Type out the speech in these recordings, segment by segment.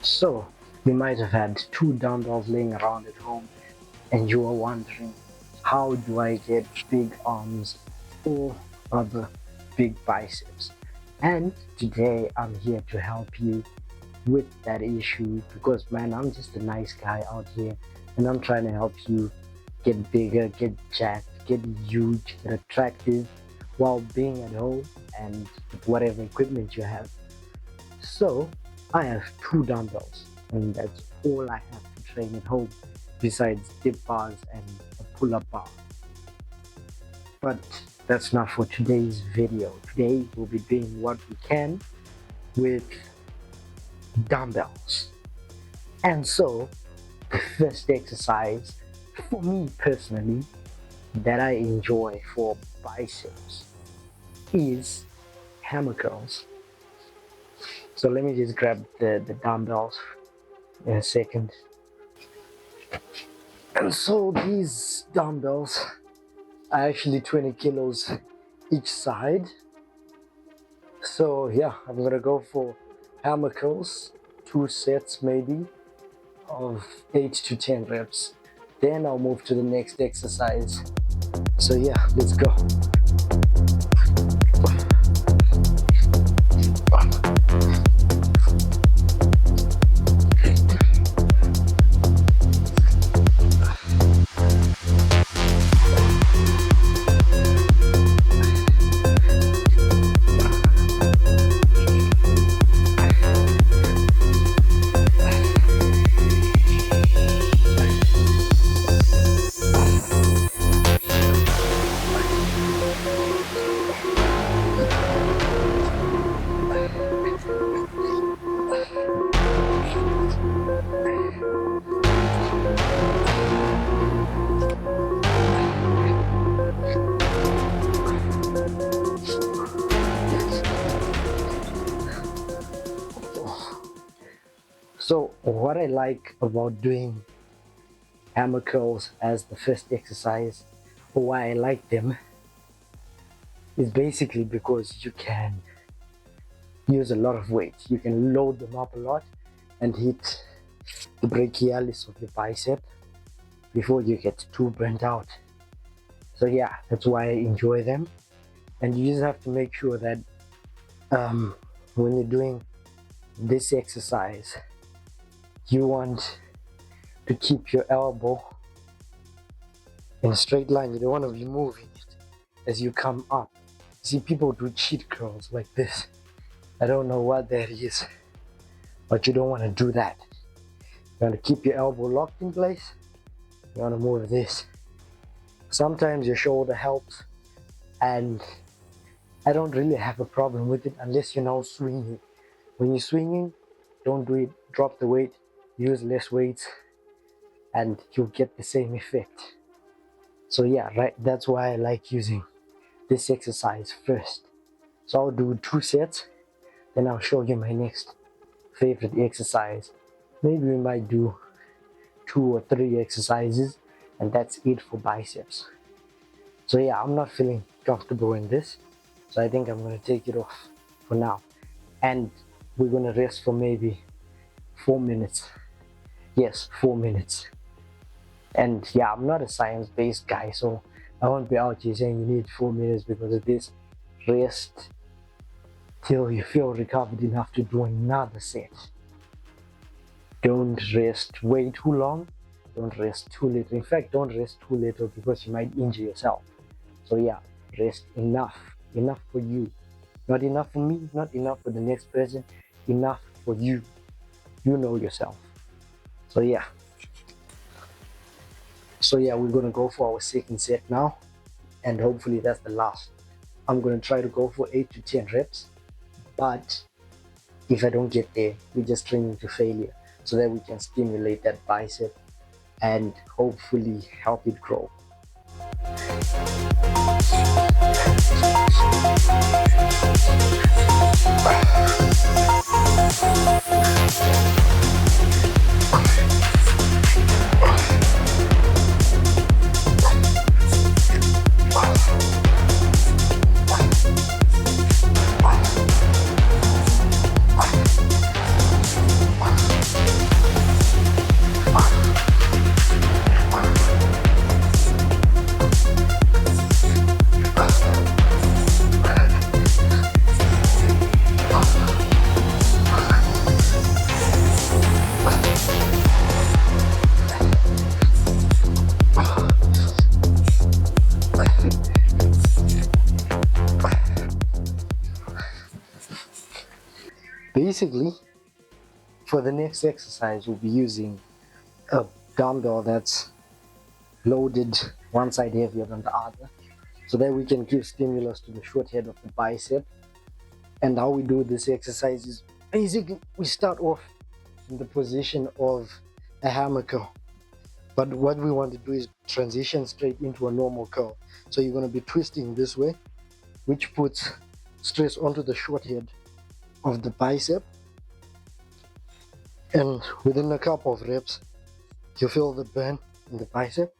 So, you might have had two dumbbells laying around at home and you are wondering, how do I get big arms or other big biceps? And today I'm here to help you with that issue because, man, I'm just a nice guy out here and I'm trying to help you get bigger, get jacked, get huge, get attractive while being at home and with whatever equipment you have. So, I have two dumbbells, and that's all I have to train at home, besides dip bars and a pull up bar. But that's not for today's video. Today, we'll be doing what we can with dumbbells. And so, the first exercise for me personally that I enjoy for biceps is hammer curls. So let me just grab the dumbbells in a second. And so these dumbbells are actually 20 kilos each side. So yeah, I'm gonna go for hammer curls, 2 sets maybe of 8 to 10 reps. Then I'll move to the next exercise. So yeah, let's go. So what I like about doing hammer curls as the first exercise, or why I like them, is basically because you can use a lot of weight. You can load them up a lot and hit the brachialis of your bicep before you get too burnt out. So yeah, that's why I enjoy them. And you just have to make sure that when you're doing this exercise, you want to keep your elbow in a straight line. You don't want to be moving it as you come up. See, people do cheat curls like this. I don't know what that is, but you don't want to do that. You want to keep your elbow locked in place. You want to move this. Sometimes your shoulder helps, and I don't really have a problem with it unless you're now swinging. When you're swinging, don't do it. Drop the weight, use less weights, and you'll get the same effect. So yeah, right, that's why I like using this exercise first. So I'll do 2 sets, then I'll show you my next favorite exercise. Maybe we might do 2 or 3 exercises, and that's it for biceps. So yeah, I'm not feeling comfortable in this, so I think I'm gonna take it off for now. And we're gonna rest for maybe 4 minutes. Yes, 4 minutes. And yeah, I'm not a science-based guy, so I won't be out here saying you need 4 minutes because of this. Rest till you feel recovered enough to do another set. Don't rest way too long. Don't rest too little. In fact, don't rest too little because you might injure yourself. So yeah, rest enough. Enough for you. Not enough for me, not enough for the next person. Enough for you. You know yourself. So yeah. We're gonna go for our second set now, and hopefully that's the last. I'm gonna try to go for 8 to 10 reps, but if I don't get there, we're just training to failure so that we can stimulate that bicep and hopefully help it grow. basically, for the next exercise, we'll be using a dumbbell that's loaded one side heavier than the other, so that we can give stimulus to the short head of the bicep. And how we do this exercise is basically we start off in the position of a hammer curl, but what we want to do is transition straight into a normal curl. So you're going to be twisting this way, which puts stress onto the short head of the bicep, and within a couple of reps you feel the burn in the bicep.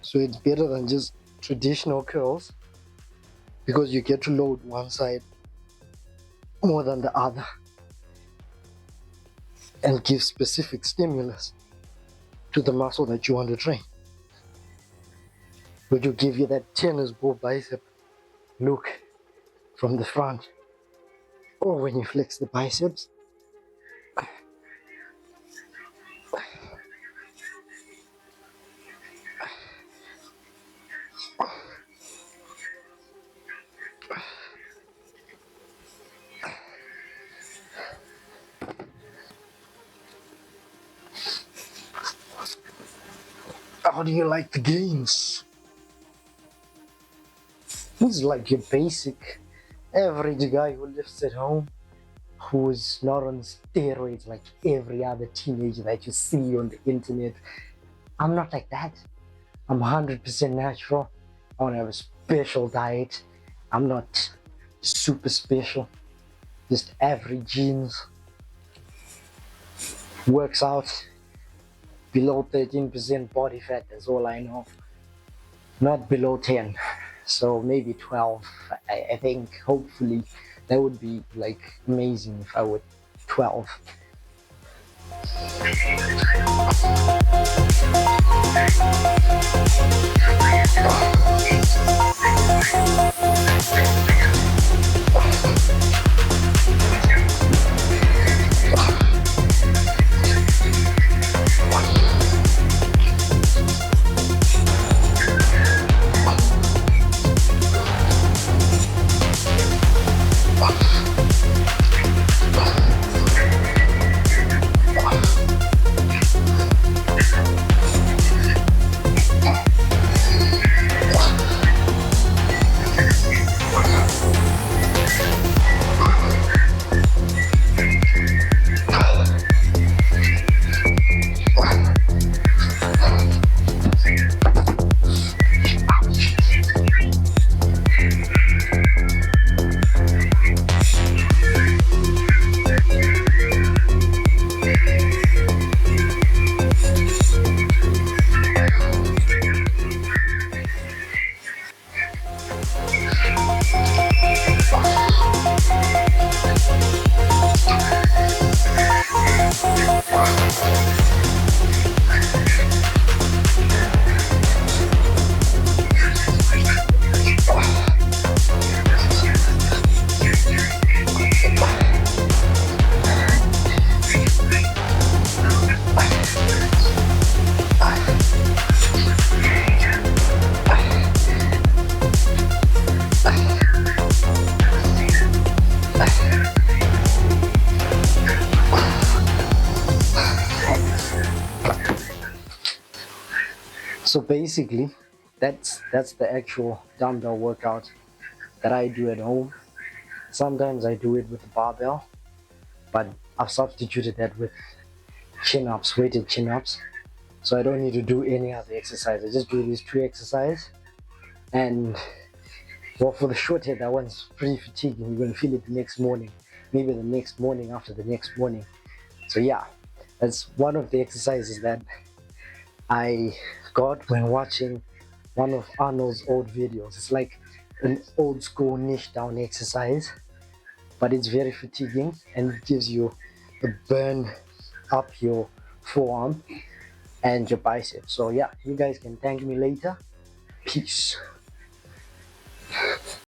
So it's better than just traditional curls because you get to load one side more than the other and give specific stimulus to the muscle that you want to train, which will give you that tennis ball bicep look from the front, or when you flex the biceps. How do you like the gains? He's like your basic average guy who lives at home, who's not on steroids like every other teenager that you see on the internet. I'm not like that. I'm 100% natural. I don't have a special diet. I'm not super special. Just average genes. Works out. Below 13% body fat, that's all I know. Not below 10. So maybe 12. I think hopefully that would be like amazing if I were 12. So basically, that's the actual dumbbell workout that I do at home. Sometimes I do it with a barbell, but I've substituted that with chin-ups, weighted chin-ups. So I don't need to do any other exercise. I just do these two exercises. And well, for the short head, that one's pretty fatiguing. You're gonna feel it the next morning, maybe the next morning after the next morning. So yeah, that's one of the exercises that I got when watching one of Arnold's old videos. It's like an old school niche down exercise, but it's very fatiguing and it gives you a burn up your forearm and your bicep. So yeah, you guys can thank me later. Peace.